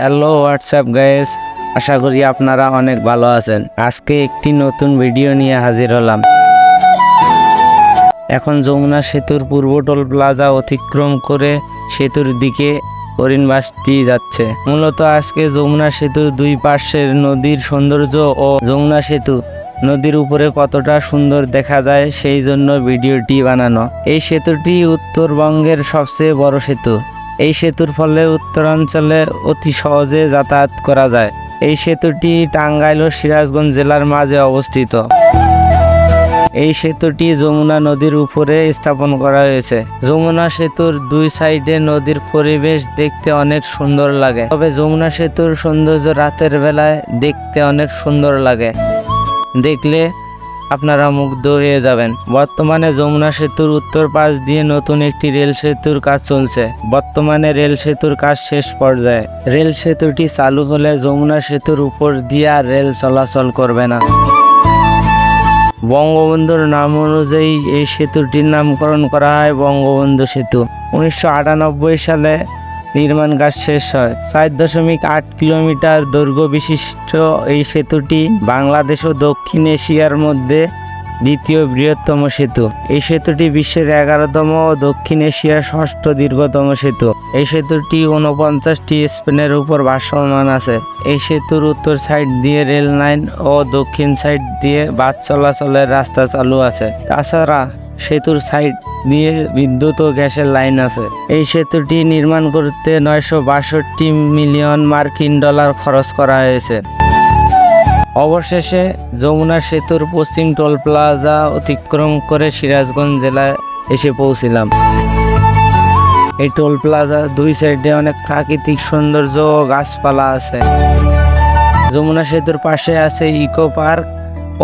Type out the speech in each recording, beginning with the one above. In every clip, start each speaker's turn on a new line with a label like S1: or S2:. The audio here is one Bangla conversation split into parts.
S1: হ্যালো হোয়াটসঅ্যাপ গাইস, আশা করি আপনারা অনেক ভালো আছেন। আজকে একটি নতুন ভিডিও নিয়ে হাজির হলাম। এখন যমুনা সেতুর পূর্ব টোল প্লাজা অতিক্রম করে সেতুর দিকে হরিণবাসটি যাচ্ছে। মূলত আজকে যমুনা সেতুর দুই পাশের নদীর সৌন্দর্য ও যমুনা সেতু নদীর উপরে কতটা সুন্দর দেখা যায় সেই জন্য ভিডিওটি বানানো। এই সেতুটি উত্তরবঙ্গের সবচেয়ে বড় সেতু। এই সেতুর ফলে উত্তরাঞ্চলে অতি সহজে যাতায়াত করা যায়। এই সেতুটি টাঙ্গাইল ও সিরাজগঞ্জ জেলার মাঝে অবস্থিত। এই সেতুটি যমুনা নদীর উপরে স্থাপন করা হয়েছে। যমুনা সেতুর দুই সাইডে নদীর পরিবেশ দেখতে অনেক সুন্দর লাগে। তবে যমুনা সেতুর সৌন্দর্য রাতের বেলায় দেখতে অনেক সুন্দর লাগে। দেখলে আপনারা মুগ্ধ হয়ে যাবেন। বর্তমানে যমুনা সেতুর উত্তর পাশ দিয়ে নতুন একটি রেল সেতুর কাজ চলছে। বর্তমানে রেল সেতুর কাজ শেষ পর্যায়ে। রেল সেতুটি চালু হলে যমুনা সেতুর উপর দিয়ে আর রেল চলাচল করবে না। বঙ্গবন্ধুর নাম অনুযায়ী এই সেতুটির নামকরণ করা হয় বঙ্গবন্ধু সেতু। 1998 সালে নির্মাণ কাজ শেষ হয়। 4.8 কিলোমিটার দৈর্ঘ্য বিশিষ্ট এই সেতুটি বাংলাদেশ ও দক্ষিণ এশিয়ার মধ্যে দ্বিতীয় বৃহত্তম সেতু। এই সেতুটি বিশ্বের 11তম ও দক্ষিণ এশিয়ার 6ষ্ঠ দীর্ঘতম সেতু। এই সেতুটি 49টি স্প্যানের উপর ভাসমান আছে। এই সেতুর উত্তর সাইড দিয়ে রেল লাইন ও দক্ষিণ সাইড দিয়ে বাস চলাচলের রাস্তা চালু আছে। তাছাড়া সেতুর সাইড দিয়ে বিদ্যুৎ ও গ্যাসের লাইন আছে। এই সেতুটি নির্মাণ করতে 962 মিলিয়ন মার্কিন ডলার খরচ করা হয়েছে। অবশেষে যমুনা সেতুর পশ্চিম টোল প্লাজা অতিক্রম করে সিরাজগঞ্জ জেলায় এসে পৌঁছিলাম। এই টোল প্লাজা দুই সাইডে অনেক প্রাকৃতিক সৌন্দর্য ও গাছপালা আছে। যমুনা সেতুর পাশে আছে ইকো পার্ক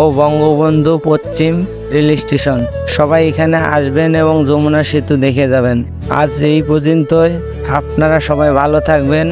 S1: ও বঙ্গবন্ধু পশ্চিম রেল স্টেশন। সবাই এখানে আসবেন এবং যমুনা সেতু দেখে যাবেন। আজ এই পর্যন্তই। আপনারা সবাই ভালো থাকবেন।